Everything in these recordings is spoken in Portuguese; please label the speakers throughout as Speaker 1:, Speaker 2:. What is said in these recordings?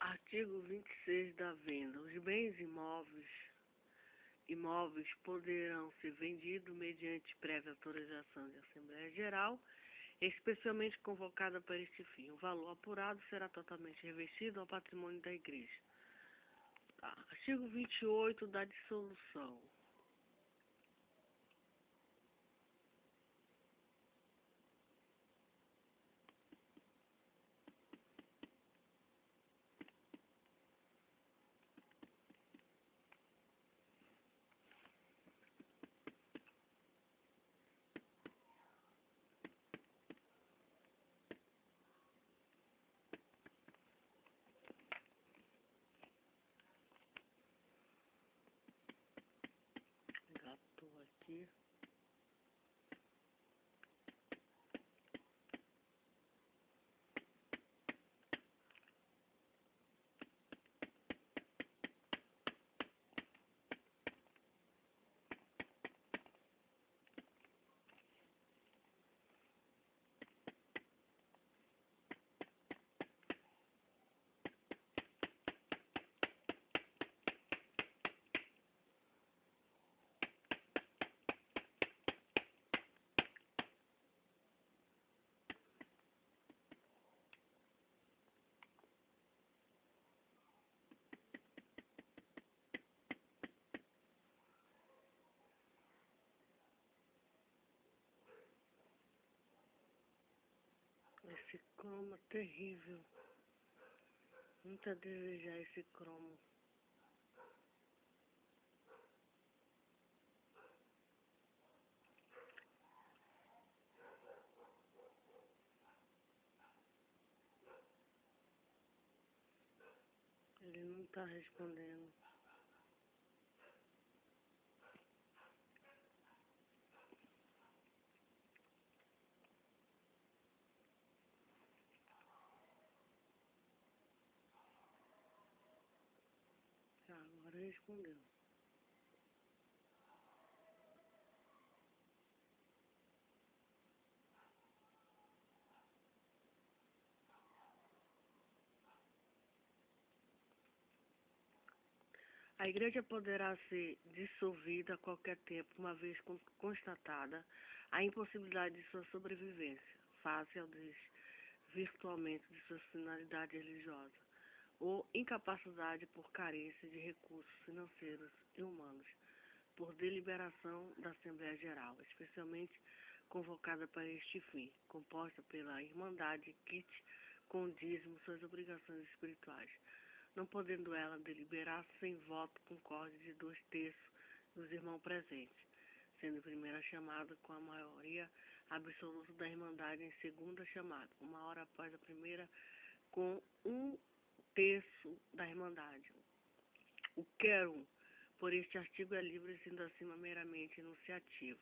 Speaker 1: Artigo 26 da venda. Os bens imóveis poderão ser vendidos mediante prévia autorização de Assembleia Geral, especialmente convocada para este fim. O valor apurado será totalmente revestido ao patrimônio da Igreja. Artigo 28 da dissolução. Já estou aqui. Esse cromo é terrível. Muito a desejar esse cromo. Ele não está respondendo. Agora respondeu. A Igreja poderá ser dissolvida a qualquer tempo, uma vez constatada a impossibilidade de sua sobrevivência, face ao desvirtuamento de sua finalidade religiosa, ou incapacidade por carência de recursos financeiros e humanos, por deliberação da Assembleia Geral, especialmente convocada para este fim, composta pela Irmandade, quite com o dízimo suas obrigações espirituais, não podendo ela deliberar sem voto concorde de 2/3 dos irmãos presentes, sendo a primeira chamada com a maioria absoluta da Irmandade em segunda chamada, 1 hora após a primeira, com 1/3 da Irmandade. O quero por este artigo é livre, sendo acima meramente enunciativo.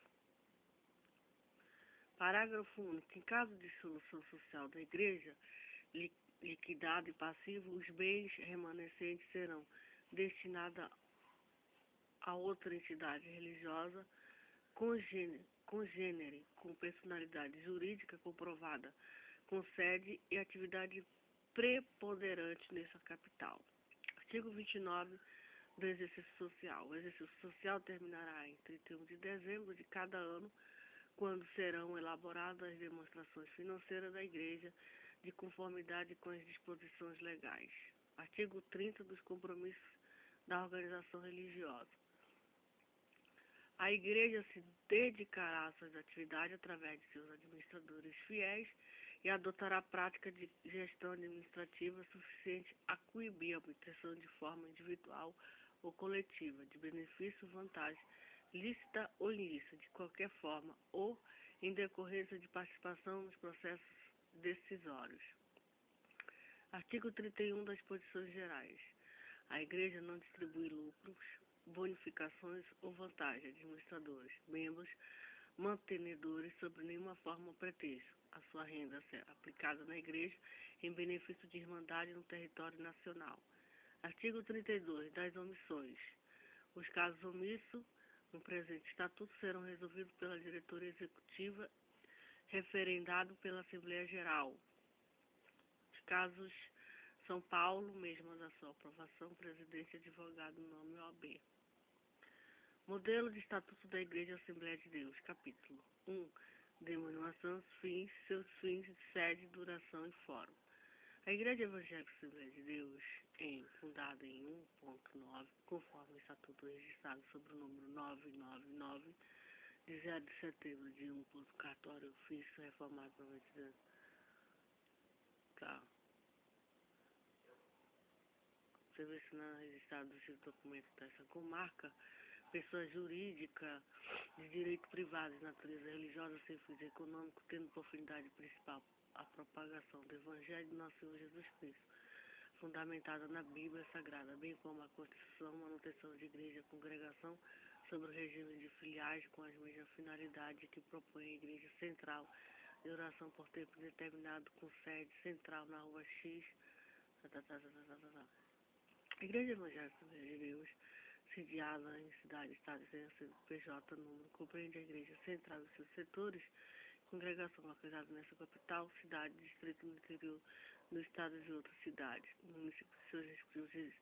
Speaker 1: Parágrafo único. Em caso de dissolução social da Igreja, liquidado e passivo, os bens remanescentes serão destinados a outra entidade religiosa congênere, com personalidade jurídica comprovada, com sede e atividade preponderante nessa capital. Artigo 29 do exercício social. O exercício social terminará em 31 de dezembro de cada ano, quando serão elaboradas as demonstrações financeiras da Igreja de conformidade com as disposições legais. Artigo 30 dos compromissos da organização religiosa. A Igreja se dedicará às suas atividades através de seus administradores fiéis e adotará a prática de gestão administrativa suficiente a coibir a obtenção de forma individual ou coletiva de benefício ou vantagem, lícita ou ilícita, de qualquer forma, ou em decorrência de participação nos processos decisórios. Artigo 31 das disposições gerais. A Igreja não distribui lucros, bonificações ou vantagens a administradores, membros, mantenedores, sob nenhuma forma ou pretexto. A sua renda será aplicada na Igreja em benefício de irmandade no território nacional. Artigo 32 das omissões. Os casos omissos no presente estatuto serão resolvidos pela diretoria executiva, referendado pela Assembleia Geral. Os casos São Paulo, mesma da sua aprovação, presidente e advogado, nome OAB. Modelo de Estatuto da Igreja Assembleia de Deus, capítulo 1. Denominação, seus fins, sede, duração e fórum. A Igreja Evangélica Assembleia de Deus, fundada em 1.9, conforme o Estatuto registrado sob o número 999, de 0 de setembro de 1, cartório ofício reformado 92. Tá. Serviço não registrado dos documentos dessa comarca, pessoa jurídica de direito privado de natureza religiosa sem fins econômicos, tendo por finalidade principal a propagação do Evangelho de nosso Senhor Jesus Cristo, fundamentada na Bíblia Sagrada, bem como a Constituição, manutenção de igreja, congregação, sobre o regime de filiais com as mesmas finalidades que propõe a Igreja Central de oração por tempo determinado com sede central na Rua X. A Igreja Evangélica de Deus, sediada em cidade, estado e CNPJ, número, compreende a Igreja Central e seus setores, congregação localizada nessa capital, cidade, distrito no interior do estado e de outras cidades, municípios de seus respectivos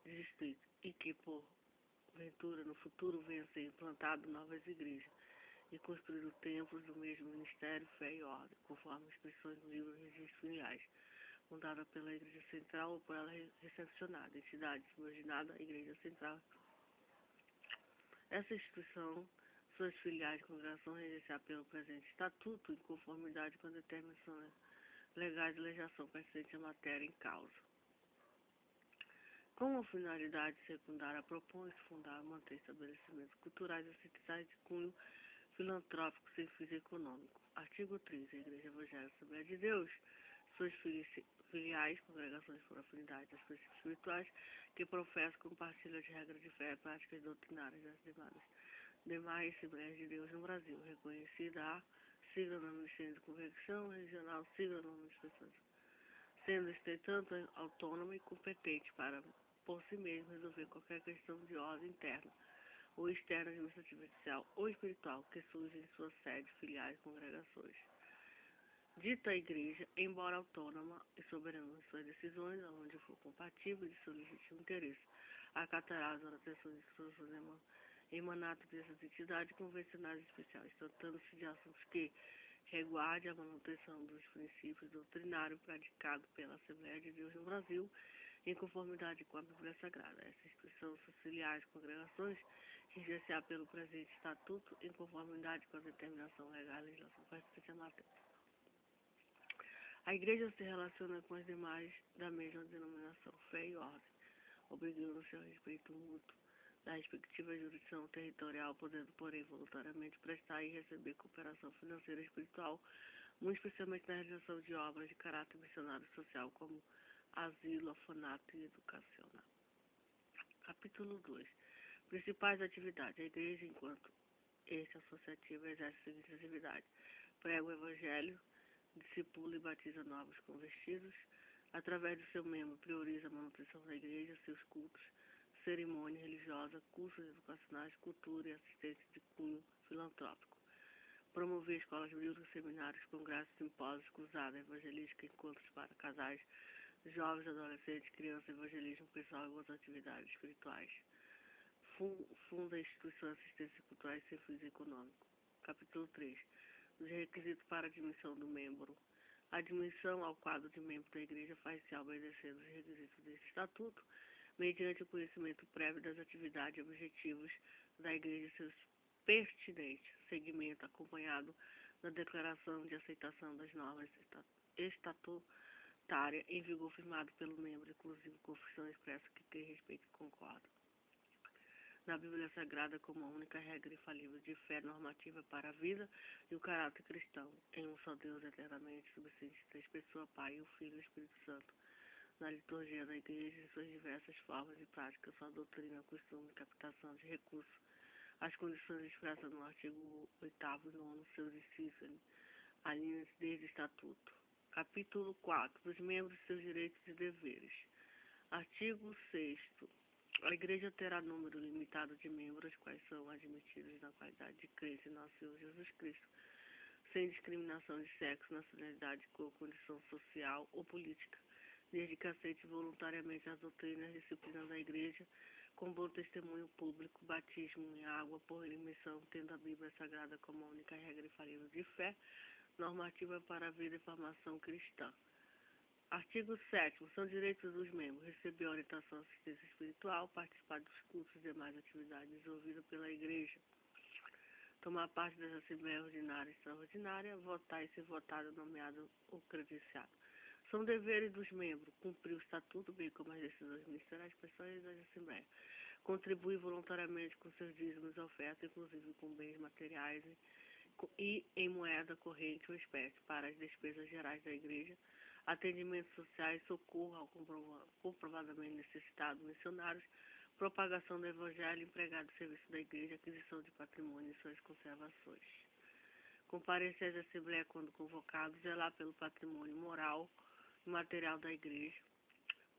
Speaker 1: distritos, e que, porventura, no futuro venha a ser implantado novas igrejas e construído templos do mesmo ministério, fé e ordem, conforme inscrições no livro de registros filiais, fundada pela Igreja Central ou por ela recepcionada, entidade subordinada à Igreja Central. Essa instituição, suas filiais de congregação registrada pelo presente estatuto, em conformidade com a determinação legais de legislação pertinente à matéria em causa. Como finalidade secundária, propõe-se fundar e manter estabelecimentos culturais e assistenciais de cunho filantrópico sem fins econômico. Artigo 3. A Igreja Evangélica Assembleia de Deus, suas filiais, congregações por afinidade das princípios espirituais, que professam, compartilham as regras de fé e práticas doutrinárias das demais Assembleias de Deus no Brasil, reconhecida a sigla no Ministério de Convenção Regional, sigla no Ministério, sendo, entretanto, autônoma e competente para, por si mesmo, resolver qualquer questão de ordem interna ou externa, administrativa, social ou espiritual que surge em sua sede, filiais e congregações. Dita igreja, embora autônoma e soberana em suas decisões, onde for compatível de seu legítimo interesse, acatará as orientações e instruções emanadas dessas entidades convencionais especiais, tratando-se de assuntos que resguarde a manutenção dos princípios doutrinários praticados pela Assembleia de Deus no Brasil, em conformidade com a Bíblia Sagrada. Essa instituição, suas filiais, congregações, regenciar pelo presente estatuto, em conformidade com a determinação legal e legislação pertinente à matéria. A Igreja se relaciona com as demais da mesma denominação, fé e ordem, obrigando-se ao respeito mútuo da respectiva jurisdição territorial, podendo, porém, voluntariamente prestar e receber cooperação financeira e espiritual, muito especialmente na realização de obras de caráter missionário e social, como asilo, orfanato e educacional. Capítulo 2. Principais atividades. A Igreja, enquanto ente associativo, exerce as seguintes atividades: prega o Evangelho, discipula e batiza novos convertidos, através do seu membro prioriza a manutenção da igreja, seus cultos, cerimônia religiosa, cursos educacionais, cultura e assistência de cunho filantrópico. Promover escolas bíblicas, seminários, congressos, simpósios, cruzadas evangelísticas, encontros para casais, jovens, adolescentes, crianças, evangelismo pessoal e outras atividades espirituais. Funda instituições de assistência culturais sem fins econômicos. Capítulo 3. Os requisitos para a admissão do membro. A admissão ao quadro de membro da Igreja faz-se obedecendo os requisitos deste estatuto, mediante o conhecimento prévio das atividades e objetivos da Igreja e seus pertinentes segmento, acompanhado da declaração de aceitação das normas estatutárias em vigor firmado pelo membro, inclusive confissão expressa que tem respeito e concorda na Bíblia Sagrada como a única regra infalível de fé normativa para a vida e o caráter cristão, em um só Deus eternamente subsiste três pessoas, Pai, o Filho e o Espírito Santo, na liturgia da Igreja em suas diversas formas e práticas, sua doutrina, costume, captação de recursos, as condições expressas no artigo 8º e 9º, seus incisos, alinham-se desde o Estatuto. Capítulo 4. Dos membros, seus direitos e deveres. Artigo 6º. A Igreja terá número limitado de membros, quais são admitidos na qualidade de crente em nosso Senhor Jesus Cristo, sem discriminação de sexo, nacionalidade, cor, condição social ou política, desde que aceite voluntariamente as doutrinas e disciplinas da Igreja, com bom testemunho público, batismo em água por imersão, tendo a Bíblia Sagrada como a única regra infalível de fé, normativa para a vida e formação cristã. Artigo 7º. São direitos dos membros receber orientação e assistência espiritual, participar dos cultos e demais atividades desenvolvidas pela Igreja, tomar parte das assembleias ordinária e extraordinária, votar e ser votado, nomeado ou credenciado. São deveres dos membros cumprir o estatuto, bem como as decisões ministeriais pessoais das assembleias, contribuir voluntariamente com seus dízimos e ofertas, inclusive com bens materiais e em moeda corrente ou espécie, para as despesas gerais da Igreja, atendimentos sociais, socorro ao comprovadamente necessitado, missionários, propagação do Evangelho, empregado de serviço da Igreja, aquisição de patrimônio e suas conservações. Comparecer às assembleias quando convocados, zelar pelo patrimônio moral e material da Igreja,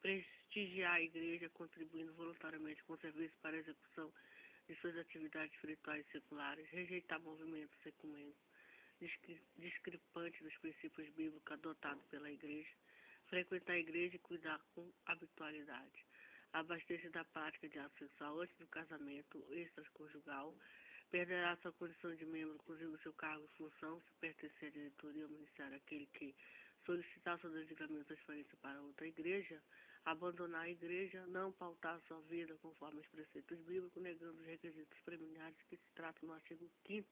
Speaker 1: prestigiar a Igreja, contribuindo voluntariamente com serviço para a execução de suas atividades espirituais e seculares, rejeitar movimentos ecumênicos discrepantes dos princípios bíblicos adotados pela Igreja, frequentar a Igreja e cuidar com habitualidade, abastecer da prática de ato sexual antes do casamento extraconjugal, perderá sua condição de membro, inclusive seu cargo e função, se pertencer à diretoria ou ministério aquele que solicitar seu desligamento ou transferência para outra igreja, abandonar a igreja, não pautar sua vida conforme os preceitos bíblicos, negando os requisitos preliminares que se tratam no artigo 5º,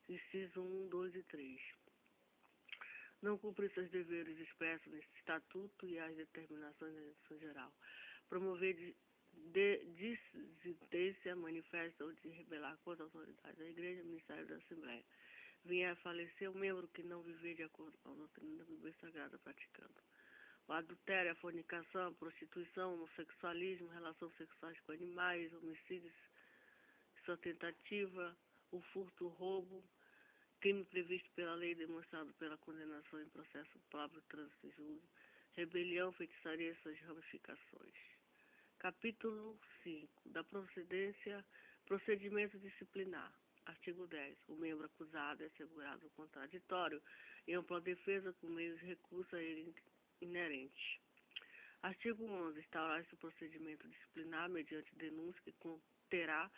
Speaker 1: inciso 1, 2 e 3. Não cumprir seus deveres expressos nesse estatuto e as determinações da legislação geral. Promover dissidência manifesta ou de rebelar contra a autoridade da Igreja, Ministério da Assembleia. Vier a falecer o membro que não viver de acordo com a doutrina da Bíblia Sagrada praticando. O adultério, a fornicação, a prostituição, o homossexualismo, relações sexuais com animais, homicídios, sua tentativa, o furto, o roubo, crime previsto pela lei demonstrado pela condenação em processo próprio, trânsito e júri, rebelião, feitiçaria e suas ramificações. Capítulo 5. Da procedimento disciplinar. Artigo 10. O membro acusado é assegurado o contraditório e ampla defesa com meios de recurso a ele inerente. Artigo 11. Instaurar-se o procedimento disciplinar mediante denúncia que conterá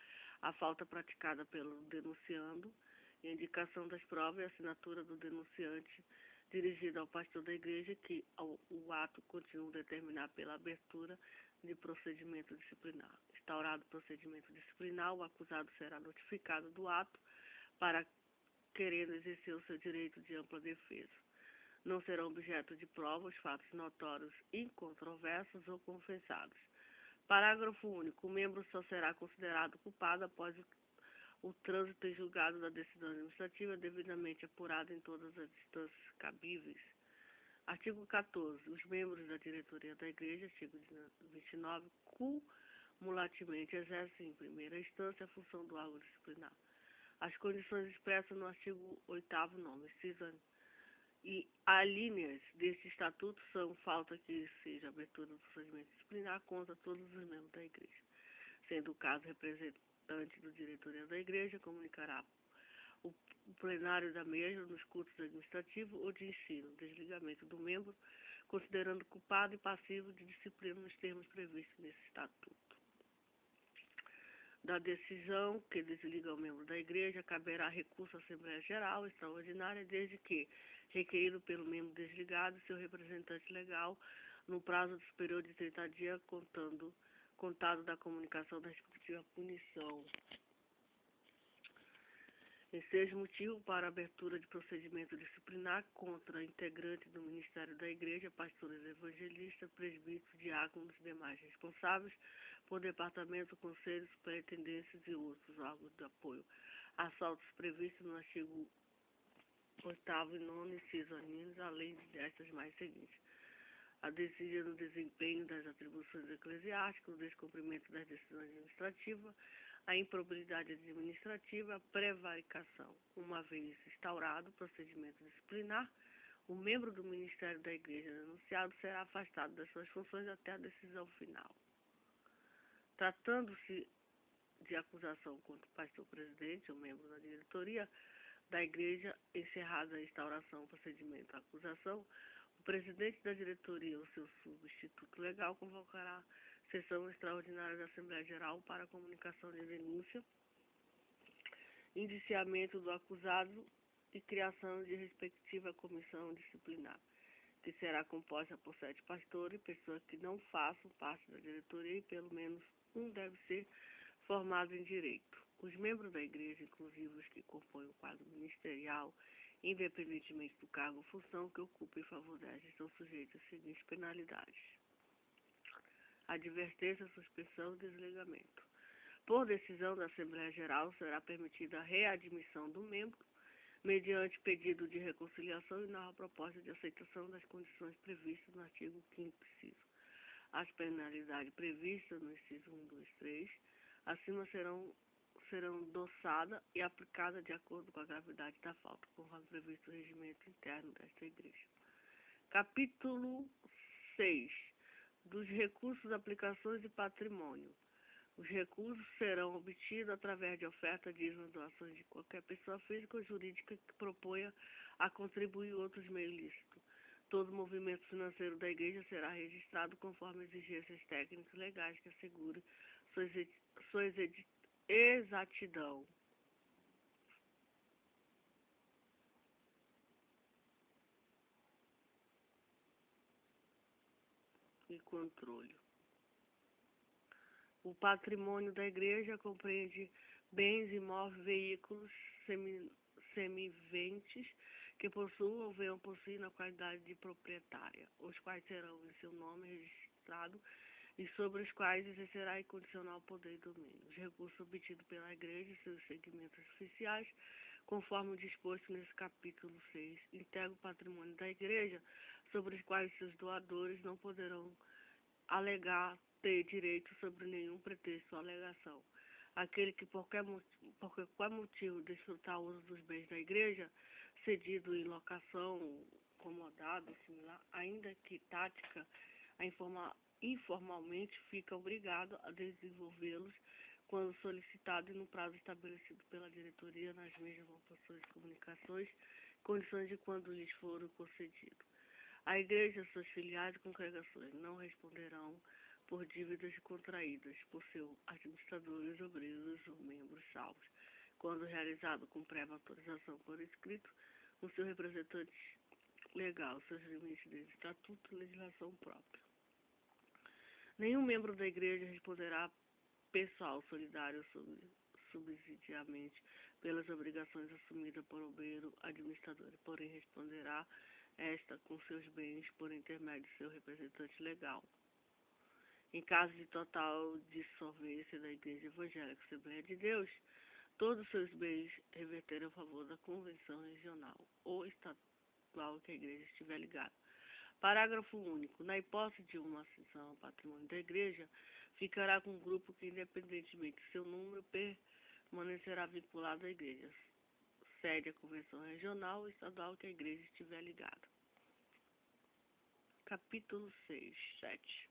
Speaker 1: a falta praticada pelo denunciando, e indicação das provas e assinatura do denunciante dirigida ao pastor da igreja que o ato continua a determinar pela abertura de procedimento disciplinar. Instaurado o procedimento disciplinar, o acusado será notificado do ato para querendo exercer o seu direito de ampla defesa. Não serão objeto de prova os fatos notórios, incontroversos ou confessados. Parágrafo único. O membro só será considerado culpado após o trânsito em julgado da decisão administrativa devidamente apurada em todas as instâncias cabíveis. Artigo 14. Os membros da diretoria da Igreja, artigo 29, cumulativamente exercem em primeira instância a função do órgão disciplinar. As condições expressas no artigo 8º, nome, inciso e alíneas deste estatuto são falta que seja abertura do procedimento disciplinar contra todos os membros da Igreja. Sendo o caso representante do diretoria da Igreja, comunicará o plenário da mesma nos cultos administrativos ou de ensino, desligamento do membro, considerando culpado e passivo de disciplina nos termos previstos nesse estatuto. Da decisão que desliga o membro da Igreja, caberá recurso à Assembleia Geral Extraordinária, desde que requerido pelo membro desligado e seu representante legal, no prazo superior de 30 dias, contado da comunicação da respectiva punição. Enseja motivo para a abertura de procedimento disciplinar contra integrante do Ministério da Igreja, pastores evangelistas, presbíteros, diáconos e demais responsáveis por departamento, conselhos, superintendências e outros órgãos de apoio. Assaltos previstos no artigo 8º e 9º, inciso anines, além destas mais seguintes. A desídia no desempenho das atribuições eclesiásticas, o descumprimento das decisões administrativas, a improbidade administrativa, a prevaricação. Uma vez instaurado o procedimento disciplinar, o membro do Ministério da Igreja denunciado será afastado das suas funções até a decisão final. Tratando-se de acusação contra o pastor-presidente ou membro da diretoria da Igreja, encerrada a instauração do procedimento de acusação, O presidente da diretoria ou seu substituto legal convocará sessão extraordinária da Assembleia Geral para comunicação de denúncia, indiciamento do acusado e criação de respectiva comissão disciplinar, que será composta por 7 pastores e pessoas que não façam parte da diretoria e pelo menos um deve ser formado em direito. Os membros da igreja, inclusive os que compõem o quadro ministerial, independentemente do cargo ou função que ocupem em favor destas, estão sujeitos às seguintes penalidades: advertência, suspensão e desligamento. Por decisão da Assembleia Geral, será permitida a readmissão do membro, mediante pedido de reconciliação e nova proposta de aceitação das condições previstas no artigo 5º inciso. As penalidades previstas no inciso 1, 2, 3, acima serão dossadas e aplicadas de acordo com a gravidade da falta, conforme previsto no regimento interno desta igreja. Capítulo 6. Dos recursos, aplicações e patrimônio. Os recursos serão obtidos através de oferta, dízimos, doações de qualquer pessoa física ou jurídica que proponha a contribuir outros meios lícitos. Todo movimento financeiro da igreja será registrado conforme exigências técnicas e legais que assegurem sua exatidão. E controle. O patrimônio da igreja compreende bens, imóveis, veículos, semiventes que possuam ou venham possuir na qualidade de proprietária, os quais serão em seu nome registrado e sobre os quais exercerá incondicional poder e domínio. Os recursos obtidos pela igreja e seus segmentos oficiais, conforme o disposto nesse capítulo 6, integram o patrimônio da igreja, sobre os quais seus doadores não poderão alegar ter direito sobre nenhum pretexto ou alegação. Aquele que por qualquer motivo desfrutar o uso dos bens da igreja, cedido em locação, comodado, similar, ainda que tática, informalmente fica obrigado a desenvolvê-los quando solicitado e no prazo estabelecido pela diretoria nas mesmas opções de comunicações, condições de quando lhes for concedido. A igreja, suas filiais e congregações não responderão por dívidas contraídas por seus administradores, obreiros ou membros salvos, quando realizado com prévia autorização por escrito, no seu representante legal, seus limites de estatuto e legislação própria. Nenhum membro da igreja responderá pessoal, solidário ou subsidiariamente pelas obrigações assumidas por obreiro administrador, porém responderá esta com seus bens por intermédio de seu representante legal. Em caso de total dissolvência da Igreja Evangélica Assembleia de Deus, todos os seus bens reverterão a favor da convenção regional ou estadual que a igreja estiver ligada. Parágrafo único. Na hipótese de uma cessão ao patrimônio da igreja, ficará com um grupo que, independentemente de seu número, permanecerá vinculado à igreja, sede a convenção regional ou estadual que a igreja estiver ligada. Capítulo 6, 7.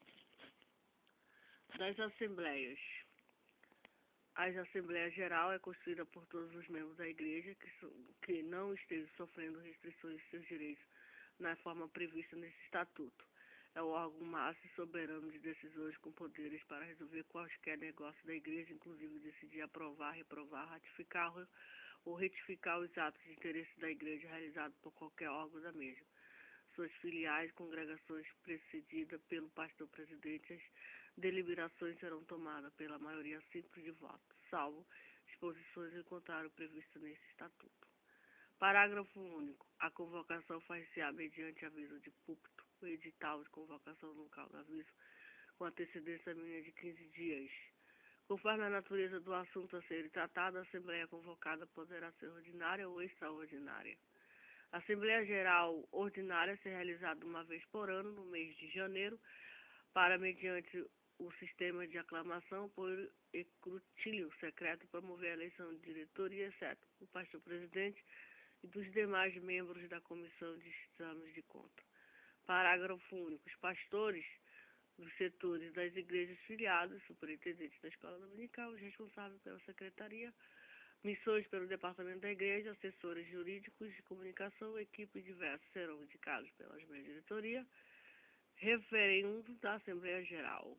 Speaker 1: Das assembleias. A Assembleia Geral é constituída por todos os membros da igreja que não estejam sofrendo restrições de seus direitos na forma prevista nesse estatuto. É o órgão máximo e soberano de decisões com poderes para resolver quaisquer negócios da igreja, inclusive decidir aprovar, reprovar, ratificar ou retificar os atos de interesse da igreja realizados por qualquer órgão da mesma. Suas filiais, congregações precedidas pelo pastor presidente, as deliberações serão tomadas pela maioria simples de votos, salvo disposições em contrário previstas nesse estatuto. Parágrafo único. A convocação far-se-á mediante aviso de púlpito, o edital de convocação no local do aviso, com antecedência mínima de 15 dias. Conforme a natureza do assunto a ser tratado, a Assembleia convocada poderá ser ordinária ou extraordinária. A Assembleia Geral Ordinária será realizada uma vez por ano, no mês de janeiro, para, mediante o sistema de aclamação por escrutínio secreto, promover a eleição de diretoria, exceto o pastor presidente e dos demais membros da comissão de exames de conta. Parágrafo único. Os pastores dos setores das igrejas filiadas, superintendentes da escola dominical, os responsáveis pela secretaria, Missões pelo Departamento da Igreja, assessores jurídicos de comunicação, equipes diversas serão indicados pela diretoria. Referendo da Assembleia Geral.